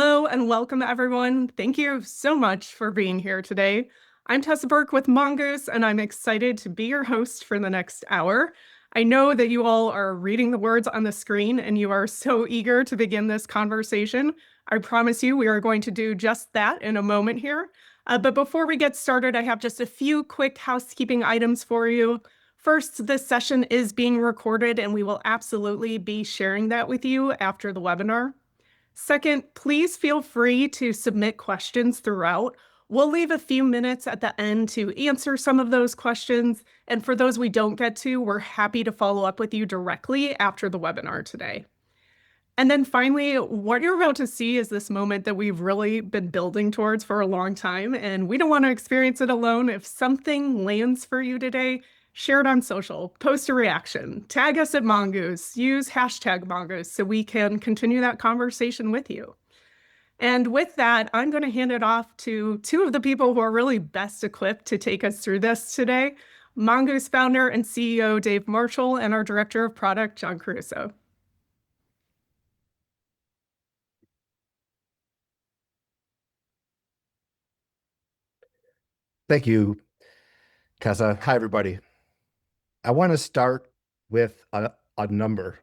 Hello and welcome, everyone. Thank you so much for being here today. I'm Tessa Burke with Mongoose, and I'm excited to be your host for the next hour. I know that you all are reading the words on the screen and you are so eager to begin this conversation. I promise you we are going to do just that in a moment here. But before we get started, I have just a few quick housekeeping items for you. First, this session is being recorded and we will absolutely be sharing that with you after the webinar. Second, please feel free to submit questions throughout. We'll leave a few minutes at the end to answer some of those questions. And for those we don't get to, we're happy to follow up with you directly after the webinar today. And then finally, what you're about to see is this moment that we've really been building towards for a long time, and we don't want to experience it alone. If something lands for you today, share it on social, post a reaction, tag us at Mongoose, use hashtag Mongoose so we can continue that conversation with you. And with that, I'm going to hand it off to two of the people who are really best equipped to take us through this today, Mongoose founder and CEO Dave Marshall and our director of product, John Caruso. Thank you, Tessa. Hi, everybody. I want to start with a number,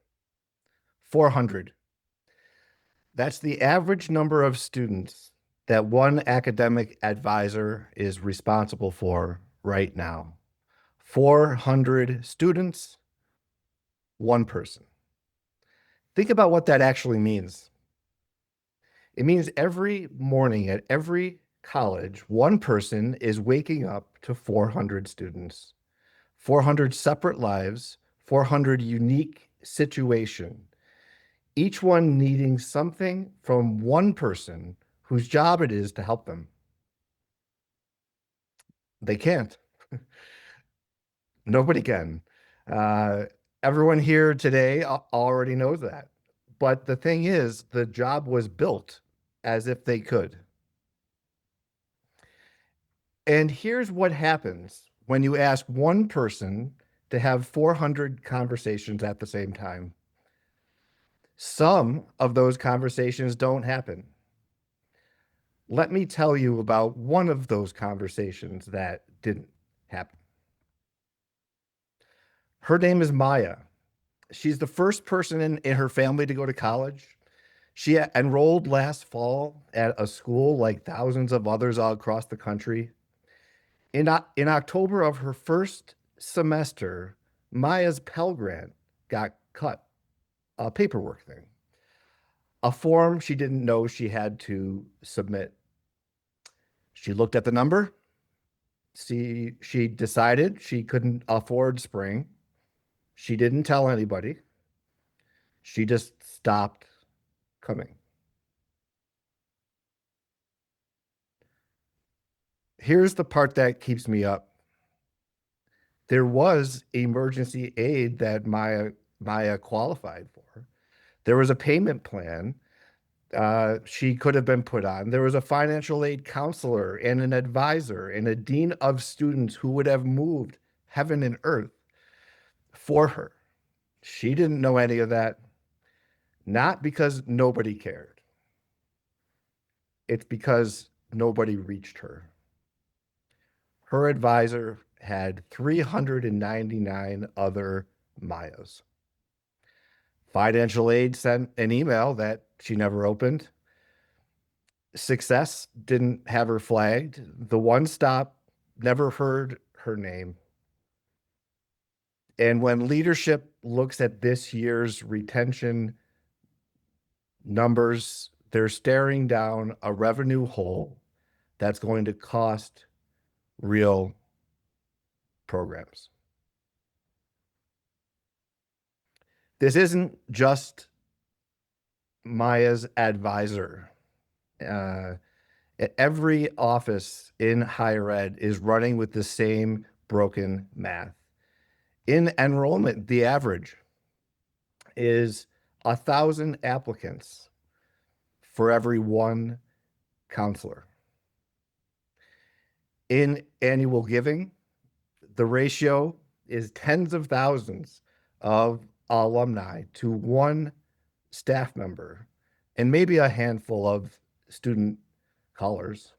400. That's the average number of students that one academic advisor is responsible for right now. 400 students, one person. Think about what that actually means. It means every morning at every college, one person is waking up to 400 students. 400 separate lives, 400 unique situations, each one needing something from one person whose job it is to help them. They can't. Nobody can. Everyone here today already knows that. But the thing is, the job was built as if they could. And here's what happens when you ask one person to have 400 conversations at the same time. Some of those conversations don't happen. Let me tell you about one of those conversations that didn't happen. Her name is Maya. She's the first person in her family to go to college. She enrolled last fall at a school like thousands of others all across the country. In October of her first semester, Maya's Pell Grant got cut, a paperwork thing, a form she didn't know she had to submit. She looked at the number. She decided she couldn't afford spring. She didn't tell anybody. She just stopped coming. Here's the part that keeps me up. There was emergency aid that Maya qualified for. There was a payment plan she could have been put on. There was a financial aid counselor and an advisor and a dean of students who would have moved heaven and earth for her. She didn't know any of that, not because nobody cared. It's because nobody reached her. Her advisor had 399 other Mayas. Financial aid sent an email that she never opened. Success didn't have her flagged. The One Stop never heard her name. And when leadership looks at this year's retention numbers, they're staring down a revenue hole that's going to cost real programs. This isn't just Maya's advisor. Every office in higher ed is running with the same broken math. In enrollment, the average is 1,000 applicants for every one counselor. In annual giving, the ratio is tens of thousands of alumni to one staff member and maybe a handful of student callers.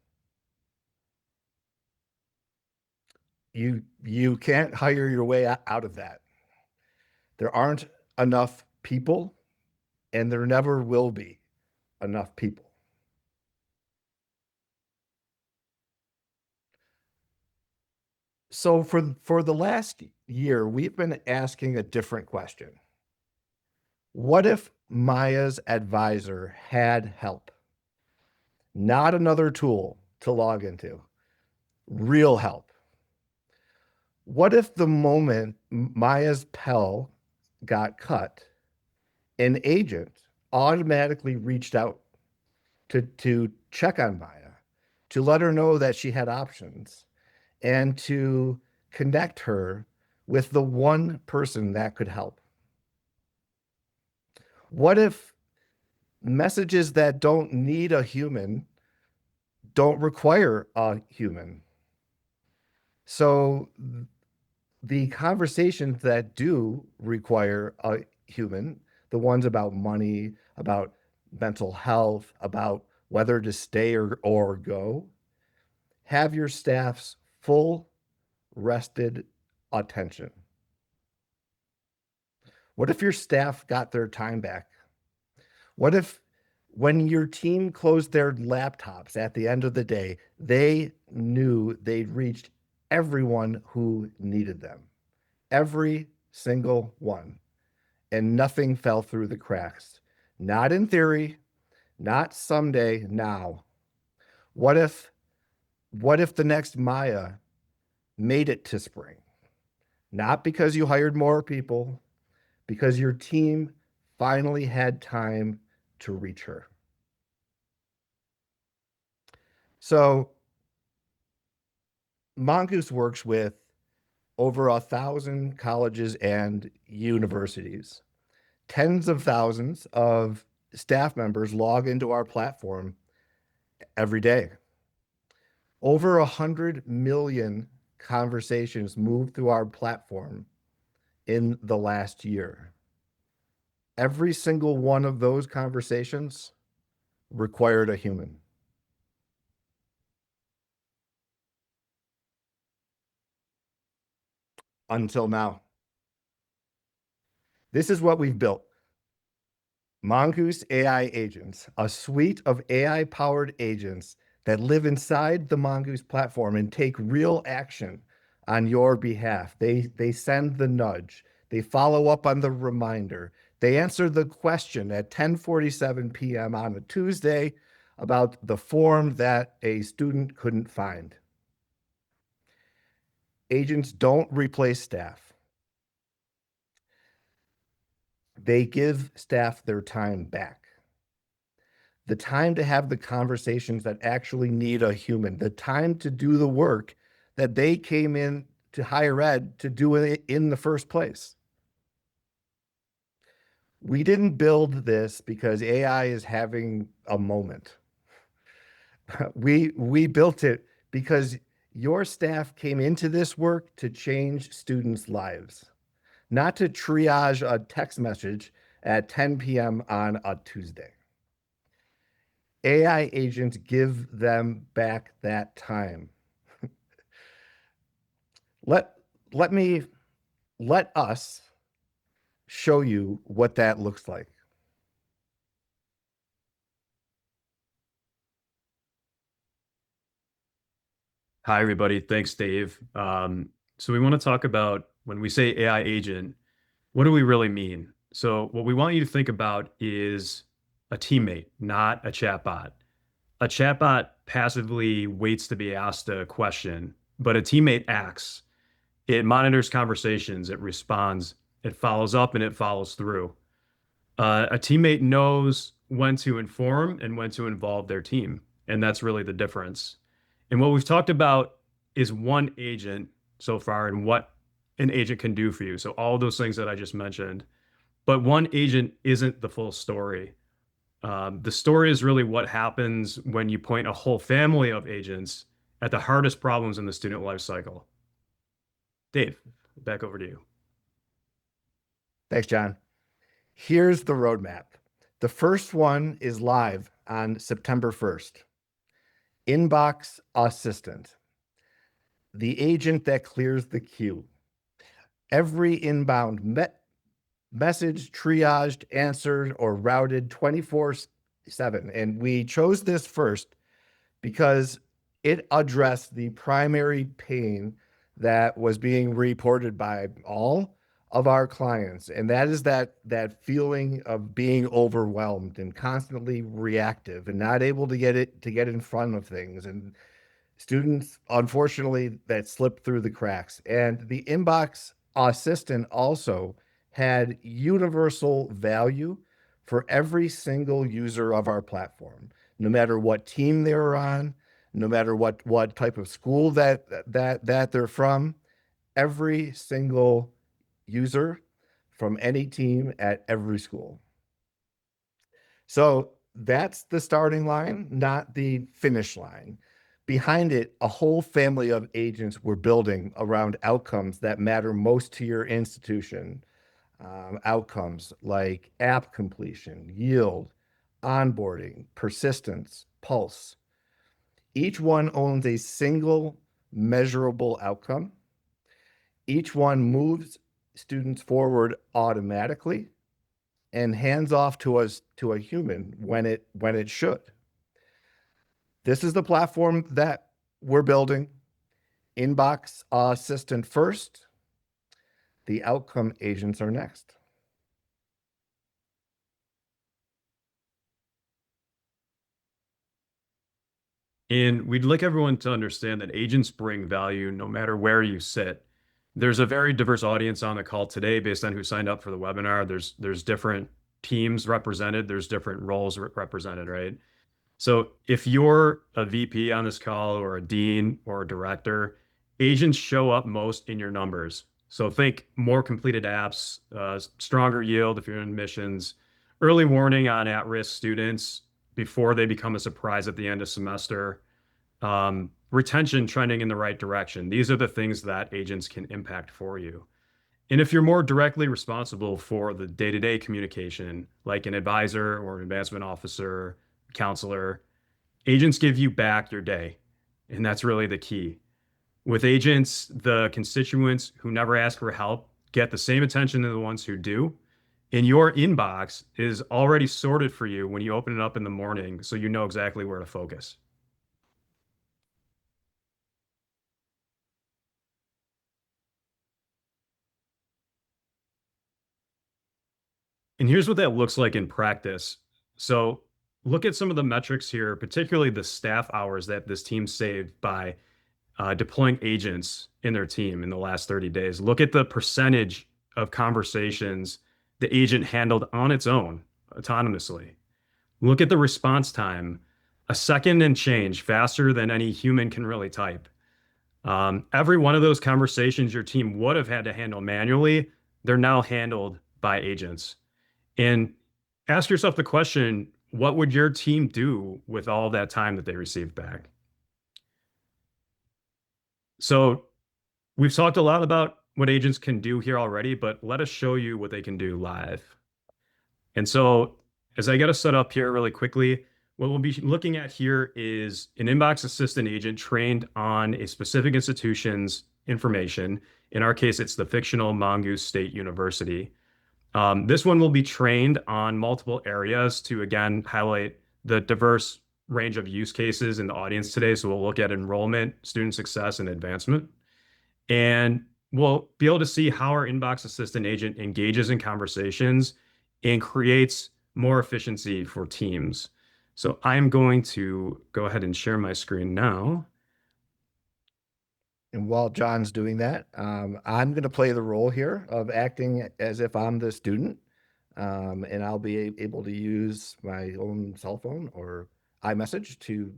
You can't hire your way out of that. There aren't enough people, and there never will be enough people. So for the last year, we've been asking a different question. What if Maya's advisor had help? Not another tool to log into, real help. What if the moment Maya's Pell got cut, an agent automatically reached out to check on Maya, to let her know that she had options, and to connect her with the one person that could help? What if messages that don't need a human don't require a human? So the conversations that do require a human, the ones about money, about mental health, about whether to stay or go, have your staff's full rested attention. What if your staff got their time back? What if when your team closed their laptops at the end of the day, they knew they'd reached everyone who needed them? Every single one. And nothing fell through the cracks. Not in theory, not someday, now. What if the next Maya made it to spring? Not because you hired more people, because your team finally had time to reach her. So Mongoose works with over 1,000 colleges and universities. Tens of thousands of staff members log into our platform every day. Over 100 million conversations moved through our platform in the last year. Every single one of those conversations required a human. Until now. This is what we've built. Mongoose AI agents, a suite of AI-powered agents that live inside the Mongoose platform and take real action on your behalf. They send the nudge. They follow up on the reminder. They answer the question at 10:47 p.m. on a Tuesday about the form that a student couldn't find. Agents don't replace staff. They give staff their time back. The time to have the conversations that actually need a human, the time to do the work that they came in to higher ed to do it in the first place. We didn't build this because AI is having a moment. We built it because your staff came into this work to change students' lives, not to triage a text message at 10 p.m. on a Tuesday. AI agents give them back that time. Let us show you what that looks like. Hi, everybody. Thanks, Dave. So we want to talk about when we say AI agent, what do we really mean? So what we want you to think about is a teammate, not a chatbot. A chatbot passively waits to be asked a question, but a teammate acts. It monitors conversations, it responds, it follows up, and it follows through. A teammate knows when to inform and when to involve their team, and that's really the difference. And what we've talked about is one agent so far and what an agent can do for you. So all those things that I just mentioned, but one agent isn't the full story. The story is really what happens when you point a whole family of agents at the hardest problems in the student life cycle. Dave, back over to you. Thanks, John. Here's the roadmap. The first one is live on September 1st. Inbox Assistant, the agent that clears the queue. Every inbound message triaged, answered, or routed 24/7. And we chose this first because it addressed the primary pain that was being reported by all of our clients. And that is that feeling of being overwhelmed and constantly reactive and not able to get in front of things. And students, unfortunately, that slipped through the cracks. And the inbox assistant also had universal value for every single user of our platform, no matter what team they were on, no matter what type of school that they're from. Every single user from any team at every school. So that's the starting line, not the finish line. Behind it, a whole family of agents we're building around outcomes that matter most to your institution. Outcomes like app completion, yield, onboarding, persistence, pulse. Each one owns a single measurable outcome. Each one moves students forward automatically and hands off to us to a human when it should. This is the platform that we're building. Inbox Assistant first. The outcome agents are next. And we'd like everyone to understand that agents bring value no matter where you sit. There's a very diverse audience on the call today based on who signed up for the webinar. There's different teams represented, there's different roles represented, right? So if you're a VP on this call or a dean or a director, agents show up most in your numbers. So think more completed apps, stronger yield if you're in admissions, early warning on at-risk students before they become a surprise at the end of semester, retention trending in the right direction. These are the things that agents can impact for you. And if you're more directly responsible for the day-to-day communication, like an advisor or an advancement officer, counselor, agents give you back your day. And that's really the key. With agents, the constituents who never ask for help get the same attention as the ones who do. And your inbox is already sorted for you when you open it up in the morning, so you know exactly where to focus. And here's what that looks like in practice. So look at some of the metrics here, particularly the staff hours that this team saved by deploying agents in their team in the last 30 days. Look at the percentage of conversations the agent handled on its own autonomously. Look at the response time, a second and change faster than any human can really type. Every one of those conversations your team would have had to handle manually, they're now handled by agents. And ask yourself the question, what would your team do with all that time that they received back? So we've talked a lot about what agents can do here already, but let us show you what they can do live. And so as I get us set up here really quickly, what we'll be looking at here is an inbox assistant agent trained on a specific institution's information. In our case, it's the fictional Mongoose State University. This one will be trained on multiple areas to, again, highlight the diverse range of use cases in the audience today. So we'll look at enrollment, student success, and advancement. And we'll be able to see how our inbox assistant agent engages in conversations and creates more efficiency for teams. So I'm going to go ahead and share my screen now. And while John's doing that, I'm going to play the role here of acting as if I'm the student, and I'll be able to use my own cell phone or iMessage to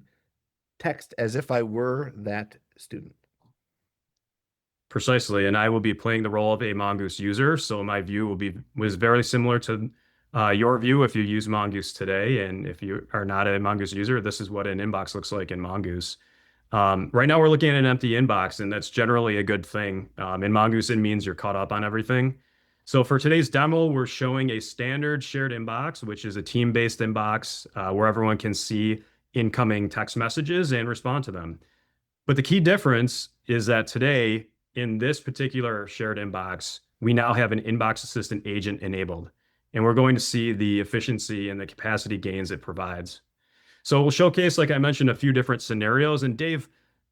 text as if I were that student. Precisely, and I will be playing the role of a Mongoose user, so my view was very similar to your view if you use Mongoose today, and if you are not a Mongoose user, this is what an inbox looks like in Mongoose. Right now we're looking at an empty inbox, and that's generally a good thing. In Mongoose, it means you're caught up on everything. So for today's demo, we're showing a standard shared inbox, which is a team-based inbox where everyone can see incoming text messages and respond to them. But the key difference is that today, in this particular shared inbox, we now have an inbox assistant agent enabled, and we're going to see the efficiency and the capacity gains it provides. So we'll showcase, like I mentioned, a few different scenarios. And Dave,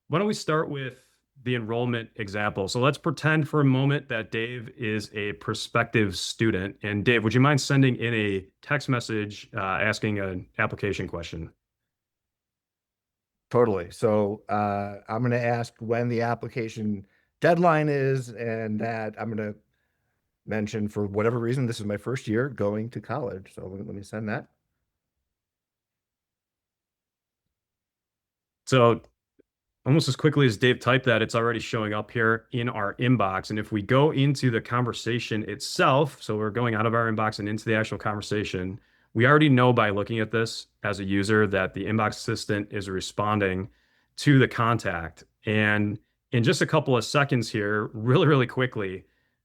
why don't we start with the enrollment example? So let's pretend for a moment that Dave is a prospective student. And Dave, would you mind sending in a text message asking an application question? Totally. So I'm going to ask when the application deadline is, and that I'm going to mention for whatever reason, this is my first year going to college. So let me send that. So almost as quickly as Dave typed that, it's already showing up here in our inbox. And if we go into the conversation itself, so we're going out of our inbox and into the actual conversation, we already know by looking at this as a user that the inbox assistant is responding to the contact. And in just a couple of seconds here, really, really quickly,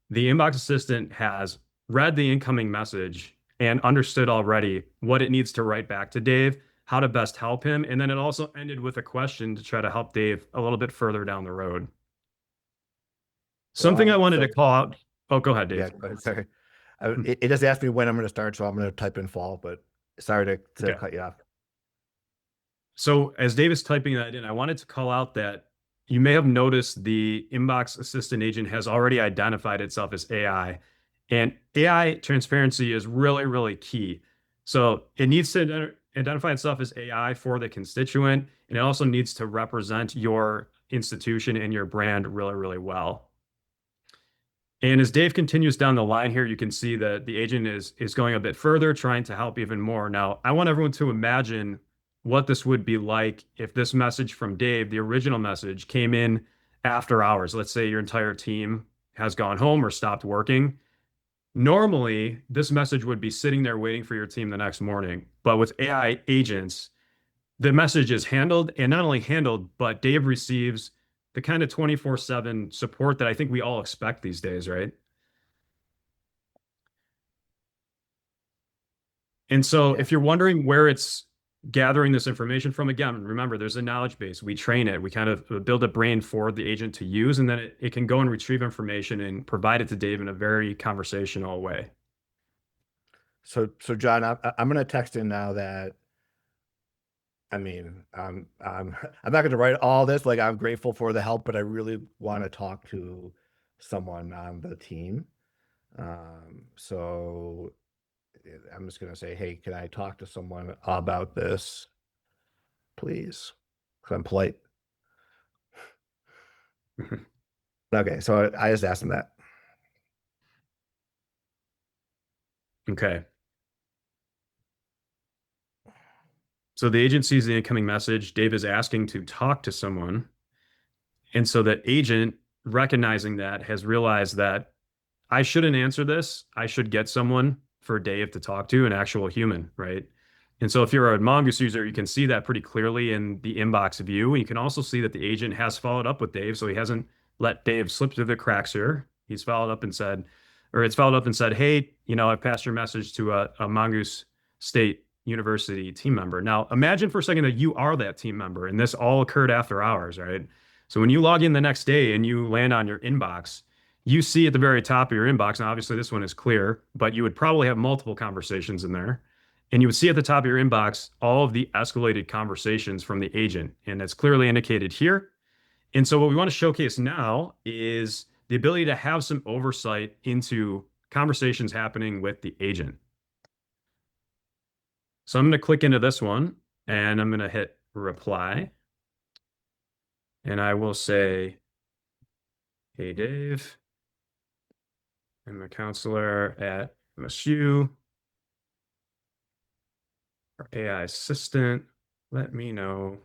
the inbox assistant has read the incoming message and understood already what it needs to write back to Dave, how to best help him. And then it also ended with a question to try to help Dave a little bit further down the road. Something I wanted to call out. Oh, go ahead, Dave. Yeah, go ahead, sorry. It just asked me when I'm going to start, so I'm going to type in fall, but sorry to cut you off. So as Dave is typing that in, I wanted to call out that you may have noticed the inbox assistant agent has already identified itself as AI. And AI transparency is really, really key. So it needs to identify itself as AI for the constituent, and it also needs to represent your institution and your brand really, really well. And as Dave continues down the line here, you can see that the agent is going a bit further, trying to help even more. Now, I want everyone to imagine what this would be like if this message from Dave, the original message, came in after hours. Let's say your entire team has gone home or stopped working. Normally, this message would be sitting there waiting for your team the next morning. But with AI agents, the message is handled, and not only handled, but Dave receives the kind of 24/7 support that I think we all expect these days, right? And so if you're wondering where it's gathering this information from, again, remember, there's a knowledge base. We train it. We kind of build a brain for the agent to use, and then it can go and retrieve information and provide it to Dave in a very conversational way. So John, I'm going to text in now that, I mean, I'm not going to write all this. Like, I'm grateful for the help, but I really want to talk to someone on the team. So I'm just going to say, hey, can I talk to someone about this, please? Because I'm polite. Okay, so I just asked him that. Okay. So the agent sees the incoming message. Dave is asking to talk to someone. And so that agent, recognizing that, has realized that I shouldn't answer this. I should get someone for Dave to talk to, an actual human, right? And so if you're a Mongoose user, you can see that pretty clearly in the inbox view. And you can also see that the agent has followed up with Dave. So he hasn't let Dave slip through the cracks here. He's followed up and said, or it's followed up and said, hey, I passed your message to a Mongoose State University team member. Now, imagine for a second that you are that team member and this all occurred after hours, right? So when you log in the next day and you land on your inbox, you see at the very top of your inbox, and obviously this one is clear, but you would probably have multiple conversations in there. And you would see at the top of your inbox all of the escalated conversations from the agent. And it's clearly indicated here. And so what we want to showcase now is the ability to have some oversight into conversations happening with the agent. So I'm going to click into this one and I'm going to hit reply. And I will say, hey, Dave, I'm a counselor at MSU. Our AI assistant, let me know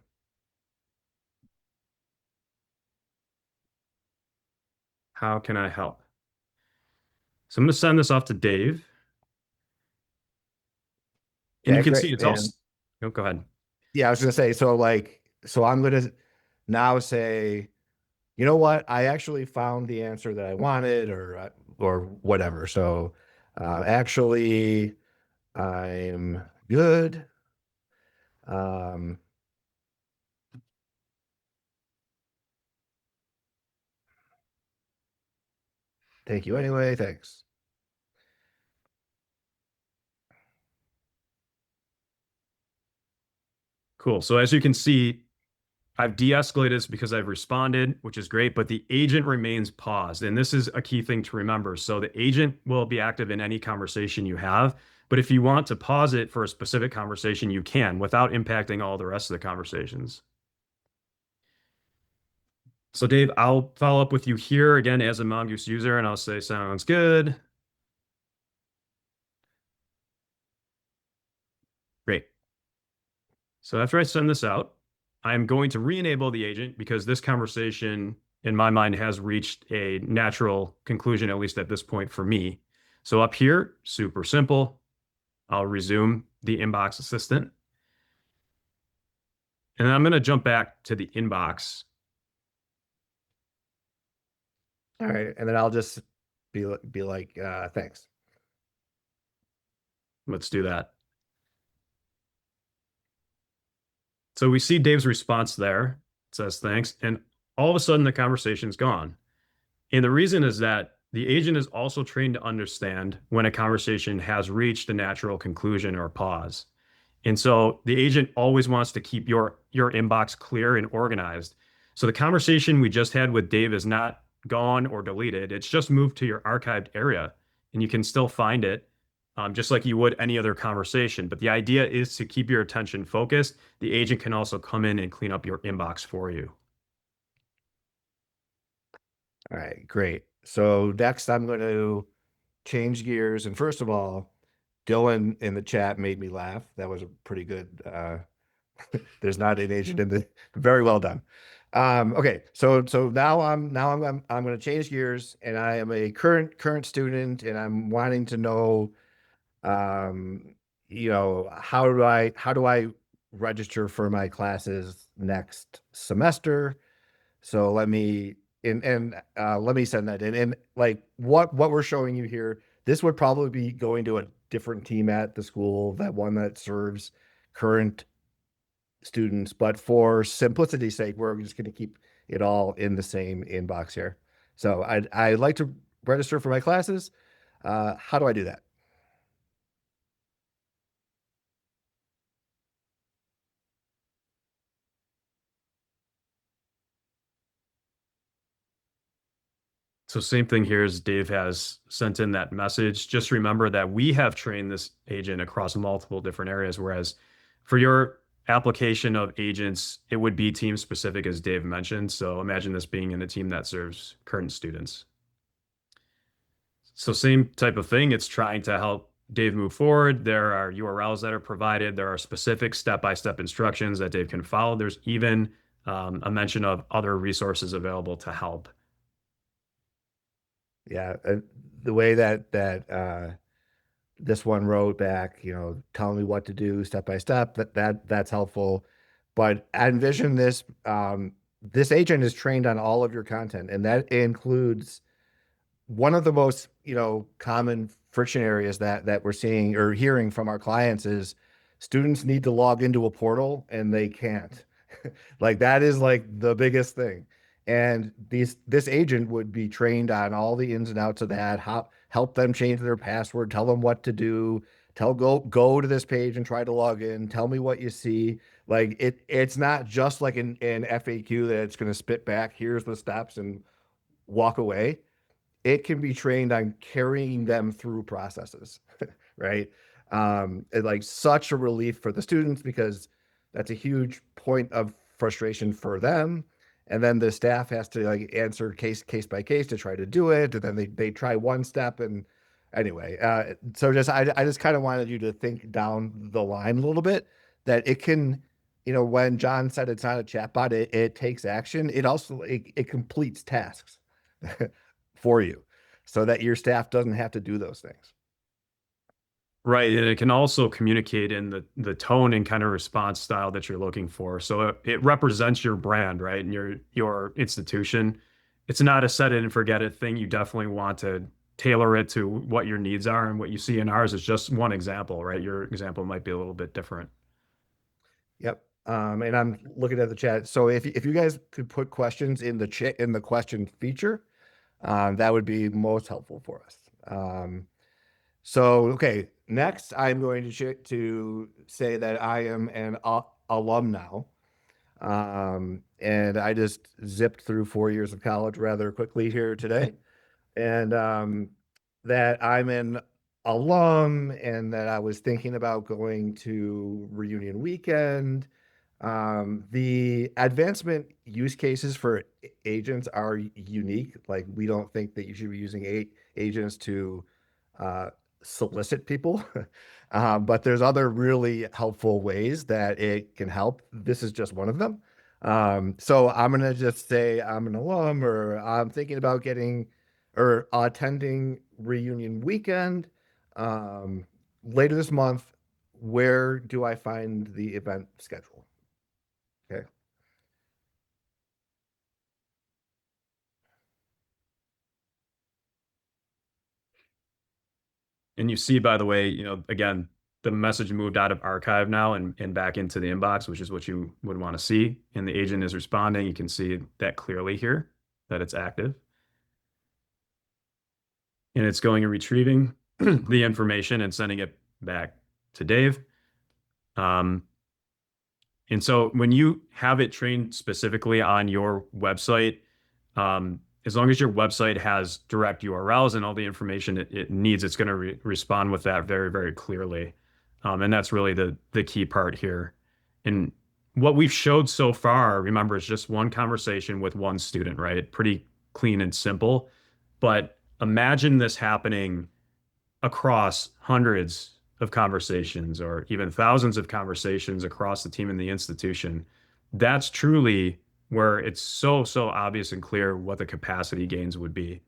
how can I help? So I'm going to send this off to Dave. And Yeah, you can great. see it's also, oh, go ahead. Yeah, I was going to say, so I'm going to now say, you know what? I actually found the answer that I wanted, or or whatever. So actually, I'm good. Um, Thank you anyway. Thanks. Cool. So as you can see, I've de-escalated this because I've responded, which is great, but the agent remains paused. And this is a key thing to remember. So the agent will be active in any conversation you have, but if you want to pause it for a specific conversation, you can without impacting all the rest of the conversations. So Dave, I'll follow up with you here again as a Mongoose user, and I'll say, sounds good. Great. So after I send this out, I'm going to re-enable the agent because this conversation, in my mind, has reached a natural conclusion, at least at this point for me. So up here, super simple. I'll resume the inbox assistant. And then I'm going to jump back to the inbox. All right. And then I'll just be like, thanks. Let's do that. So we see Dave's response there. It says thanks. And all of a sudden, the conversation's gone. And the reason is that the agent is also trained to understand when a conversation has reached a natural conclusion or pause. And so the agent always wants to keep your inbox clear and organized. So the conversation we just had with Dave is not gone or deleted. It's just moved to your archived area, and you can still find it, just like you would any other conversation. But the idea is to keep your attention focused. The agent can also come in and clean up your inbox for you. All right, great. So next I'm going to change gears. And first of all, Dylan in the chat made me laugh. That was a pretty good, there's not an agent in the, very well done. Okay, so now I'm going to change gears, and I am a current student, and I'm wanting to know, um, how do I register for my classes next semester? So let me let me send that in. And like what we're showing you here, this would probably be going to a different team at the school, that one that serves current students. But for simplicity's sake, we're just going to keep it all in the same inbox here. So I'd like to register for my classes. How do I do that? So same thing here as Dave has sent in that message. Just remember that we have trained this agent across multiple different areas, whereas for your application of agents, it would be team specific, as Dave mentioned. So imagine this being in a team that serves current students. So same type of thing. It's trying to help Dave move forward. There are URLs that are provided. There are specific step-by-step instructions that Dave can follow. There's even a mention of other resources available to help. Yeah, the way that this one wrote back, telling me what to do step by step, that's helpful. But I envision this agent is trained on all of your content, and that includes one of the most, common friction areas that we're seeing or hearing from our clients is students need to log into a portal and they can't. Like that is like the biggest thing. And this agent would be trained on all the ins and outs of that, how help them change their password, tell them what to do, go to this page and try to log in, tell me what you see. Like it's not just like an FAQ that it's going to spit back, here's the steps and walk away. It can be trained on carrying them through processes, right? It's like such a relief for the students because that's a huge point of frustration for them. And then the staff has to like answer case by case to try to do it. And then they try one step. And anyway, so I just kind of wanted you to think down the line a little bit that it can, when John said it's not a chatbot, it takes action. It also, it completes tasks for you so that your staff doesn't have to do those things. Right. And it can also communicate in the tone and kind of response style that you're looking for. So it represents your brand, right? And your institution. It's not a set it and forget it thing. You definitely want to tailor it to what your needs are. And what you see in ours is just one example, right? Your example might be a little bit different. Yep. And I'm looking at the chat. So if you guys could put questions in the chat in the question feature, that would be most helpful for us. So okay, next I'm going to say that I am an alum now. And I just zipped through 4 years of college rather quickly here today. And that I'm an alum and that I was thinking about going to reunion weekend. The advancement use cases for agents are unique. Like, we don't think that you should be using agents to uh, solicit people, but there's other really helpful ways that it can help. This is just one of them. So I'm gonna just say I'm an alum, or I'm thinking about getting or attending reunion weekend later this month. Where do I find the event schedule? Okay. And you see, by the way, again, the message moved out of archive now and back into the inbox, which is what you would want to see. And the agent is responding. You can see that clearly here, that it's active. And it's going and retrieving the information and sending it back to Dave. And so when you have it trained specifically on your website, as long as your website has direct URLs and all the information it needs, it's going to respond with that very, very clearly. And that's really the key part here. And what we've showed so far, remember, is just one conversation with one student, right? Pretty clean and simple. But imagine this happening across hundreds of conversations or even thousands of conversations across the team and the institution. That's truly where it's so, so obvious and clear what the capacity gains would be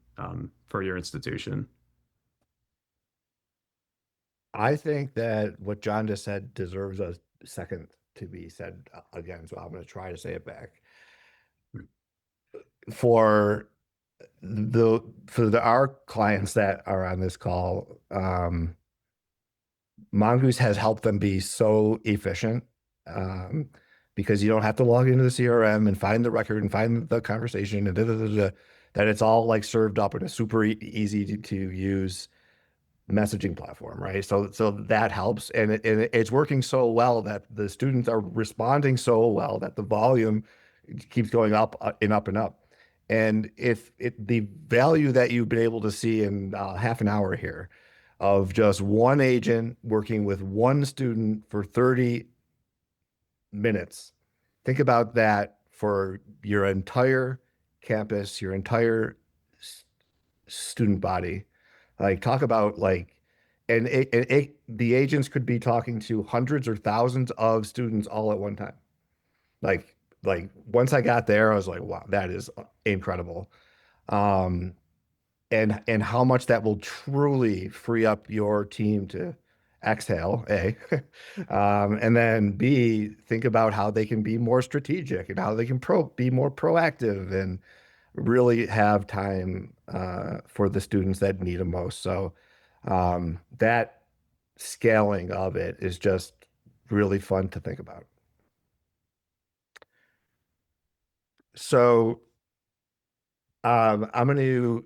for your institution. I think that what John just said deserves a second to be said again, so I'm going to try to say it back. For our clients that are on this call, Mongoose has helped them be so efficient, because you don't have to log into the CRM and find the record and find the conversation and that it's all like served up in a super easy to use messaging platform, right? So that helps, and it's working so well that the students are responding so well that the volume keeps going up and up and up. And if the value that you've been able to see in half an hour here of just one agent working with one student for 30 minutes, think about that for your entire campus, your entire student body. Like, talk about like, and the agents could be talking to hundreds or thousands of students all at one time. Like, once I got there, I was like, wow, that is incredible. Um, and how much that will truly free up your team to exhale, A, and then B, think about how they can be more strategic and how they can be more proactive and really have time for the students that need them most. So that scaling of it is just really fun to think about. So I'm going to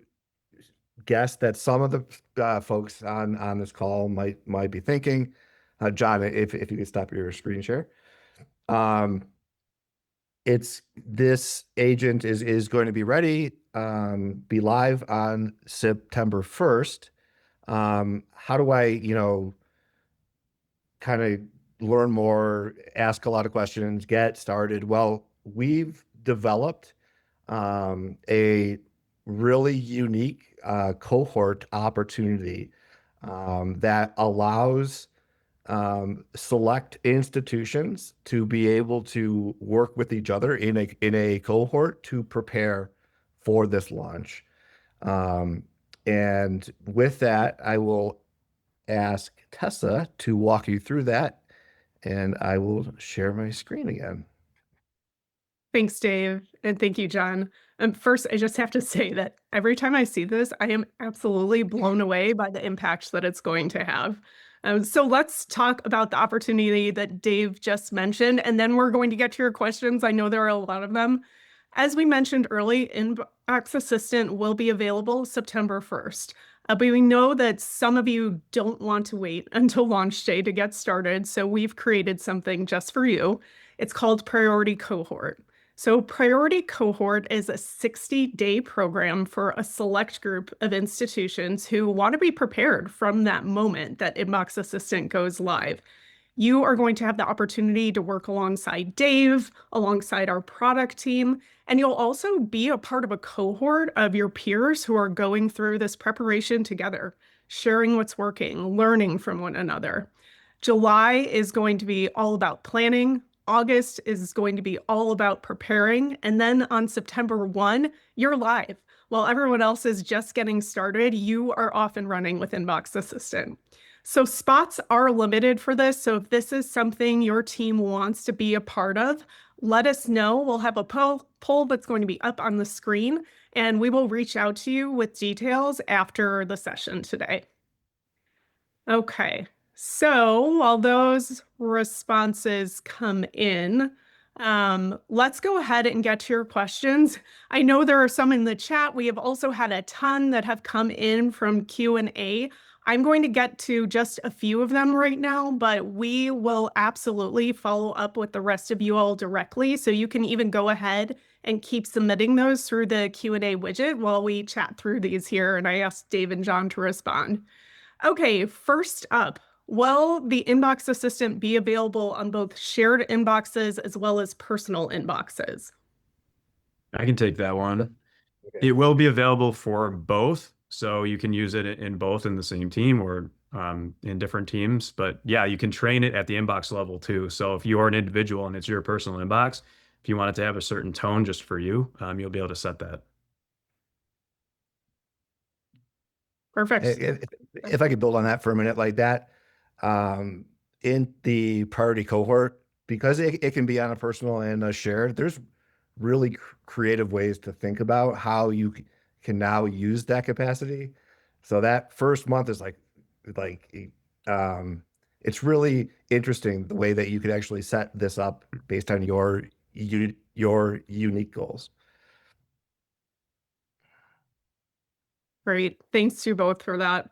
guess that some of the folks on this call might be thinking, John, if you could stop your screen share. It's this agent is going to be ready, be live on September 1st. How do I, kind of learn more, ask a lot of questions, get started? Well, we've developed a really unique cohort opportunity that allows select institutions to be able to work with each other in a cohort to prepare for this launch. And with that, I will ask Tessa to walk you through that, and I will share my screen again. Thanks, Dave. And thank you, John. First, I just have to say that every time I see this, I am absolutely blown away by the impact that it's going to have. So let's talk about the opportunity that Dave just mentioned, and then we're going to get to your questions. I know there are a lot of them. As we mentioned early, Inbox Assistant will be available September 1st. But we know that some of you don't want to wait until launch day to get started, so we've created something just for you. It's called Priority Cohort. So, Priority Cohort is a 60-day program for a select group of institutions who want to be prepared from that moment that Inbox Assistant goes live. You are going to have the opportunity to work alongside Dave, alongside our product team, and you'll also be a part of a cohort of your peers who are going through this preparation together, sharing what's working, learning from one another. July is going to be all about planning. August is going to be all about preparing. And then on September 1, you're live. While everyone else is just getting started, you are off and running with Inbox Assistant. So spots are limited for this. So if this is something your team wants to be a part of, let us know. We'll have a poll that's going to be up on the screen, and we will reach out to you with details after the session today. Okay, so while those responses come in, let's go ahead and get to your questions. I know there are some in the chat. We have also had a ton that have come in from Q&A. I'm going to get to just a few of them right now, but we will absolutely follow up with the rest of you all directly. So you can even go ahead and keep submitting those through the Q&A widget while we chat through these here, and I asked Dave and John to respond. Okay, first up, will the Inbox Assistant be available on both shared inboxes as well as personal inboxes? I can take that one. Okay. It will be available for both, so you can use it in both in the same team or in different teams. But yeah, you can train it at the inbox level too. So if you're an individual and it's your personal inbox, if you want it to have a certain tone just for you, you'll be able to set that. Perfect. If I could build on that for a minute, like that, in the priority cohort, because it can be on a personal and a shared, there's really creative ways to think about how you can now use that capacity. So that first month is like, it's really interesting the way that you could actually set this up based on your unique goals. Great. Thanks to you both for that.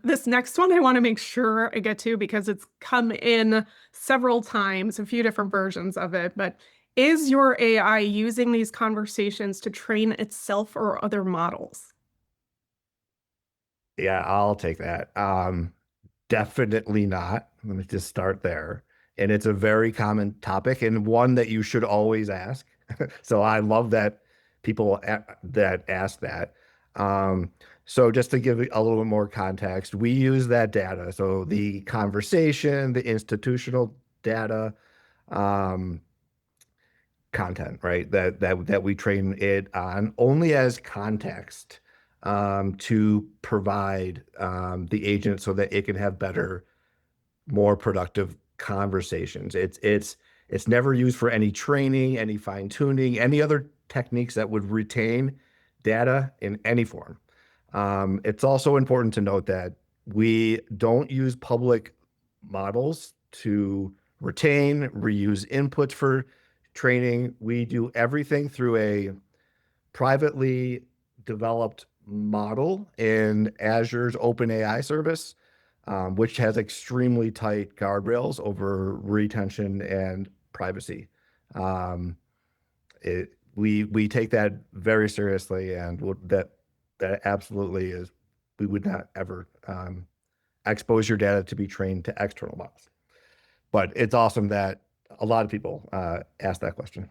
This next one I want to make sure I get to because it's come in several times, a few different versions of it. But is your AI using these conversations to train itself or other models? Yeah, I'll take that. Definitely not. Let me just start there. And it's a very common topic and one that you should always ask. So I love that people that ask that. So just to give a little bit more context, we use that data. So the conversation, the institutional data, content, right? That we train it on only as context to provide the agent so that it can have better, more productive conversations. It's never used for any training, any fine tuning, any other techniques that would retain data in any form. It's also important to note that we don't use public models to retain, reuse inputs for training. We do everything through a privately developed model in Azure's OpenAI service, which has extremely tight guardrails over retention and privacy. We take that very seriously, and that absolutely is. We would not ever expose your data to be trained to external models. But it's awesome that a lot of people ask that question.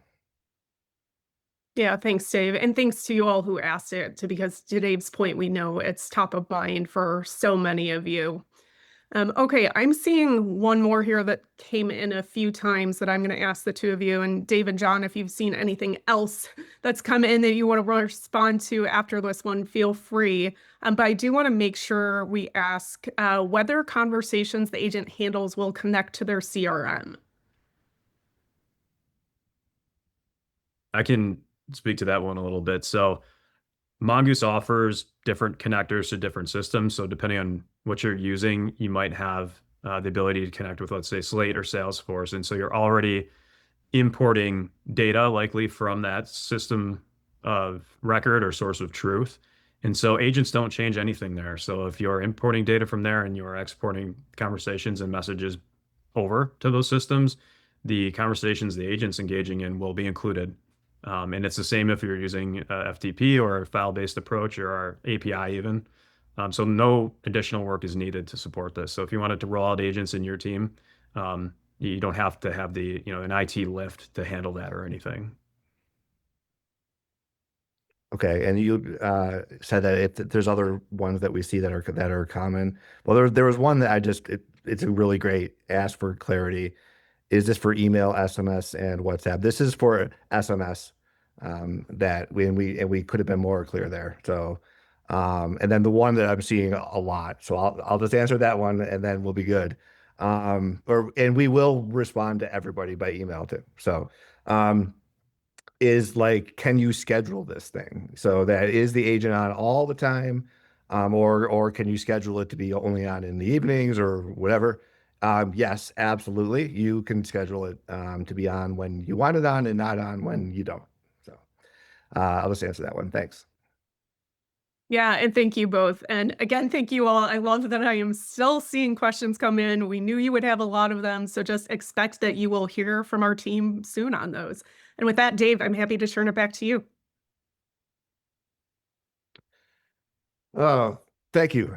Yeah, thanks, Dave. And thanks to you all who asked it, because to Dave's point, we know it's top of mind for so many of you. Okay, I'm seeing one more here that came in a few times that I'm going to ask the two of you. And Dave and John, if you've seen anything else that's come in that you want to respond to after this one, feel free. But I do want to make sure we ask whether conversations the agent handles will connect to their CRM. I can speak to that one a little bit. So Mongoose offers different connectors to different systems. So depending on what you're using, you might have the ability to connect with, let's say, Slate or Salesforce. And so you're already importing data likely from that system of record or source of truth. And so agents don't change anything there. So if you're importing data from there and you're exporting conversations and messages over to those systems, the conversations the agent's engaging in will be included. And it's the same if you're using FTP or a file-based approach or our API even. So no additional work is needed to support this. So if you wanted to roll out agents in your team, you don't have to have an IT lift to handle that or anything. Okay, and you said that if there's other ones that we see that are common. Well, there was one that it's a really great ask for clarity. Is this for email, SMS, and WhatsApp? This is for SMS. That we could have been more clear there. So, and then the one that I'm seeing a lot. So I'll just answer that one, and then we'll be good. And we will respond to everybody by email too. So, is like, can you schedule this thing? So that is the agent on all the time, or can you schedule it to be only on in the evenings or whatever? Yes, absolutely. You can schedule it to be on when you want it on and not on when you don't. So I'll just answer that one. Thanks. Yeah, and thank you both. And again, thank you all. I love that I am still seeing questions come in. We knew you would have a lot of them, so just expect that you will hear from our team soon on those. And with that, Dave, I'm happy to turn it back to you. Oh, thank you.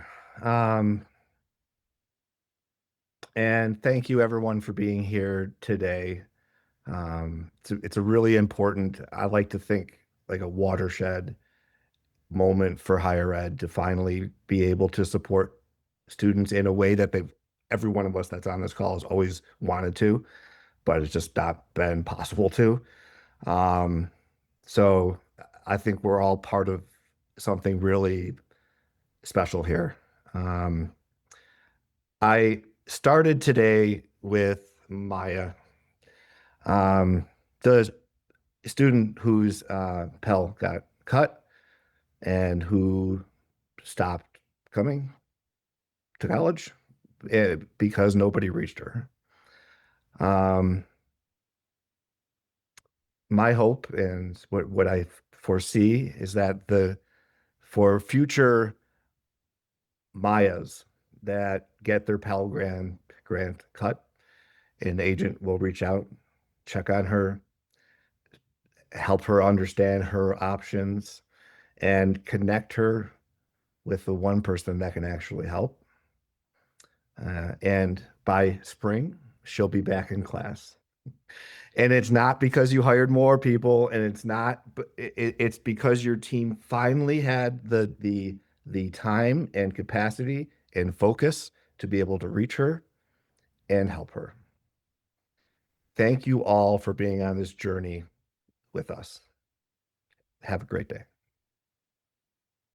And thank you everyone for being here today. It's a really important, I like to think like a watershed moment for higher ed to finally be able to support students in a way that every one of us that's on this call has always wanted to, but it's just not been possible to. Um, so I think we're all part of something really special here. I started today with Maya, the student whose Pell got cut and who stopped coming to college because nobody reached her. My hope and what I foresee is that for future Mayas that get their Pell grant cut, an agent will reach out, check on her, help her understand her options, and connect her with the one person that can actually help. And by spring, she'll be back in class. And it's not because you hired more people, and it's because your team finally had the time and capacity and focus to be able to reach her and help her. Thank you all for being on this journey with us. Have a great day.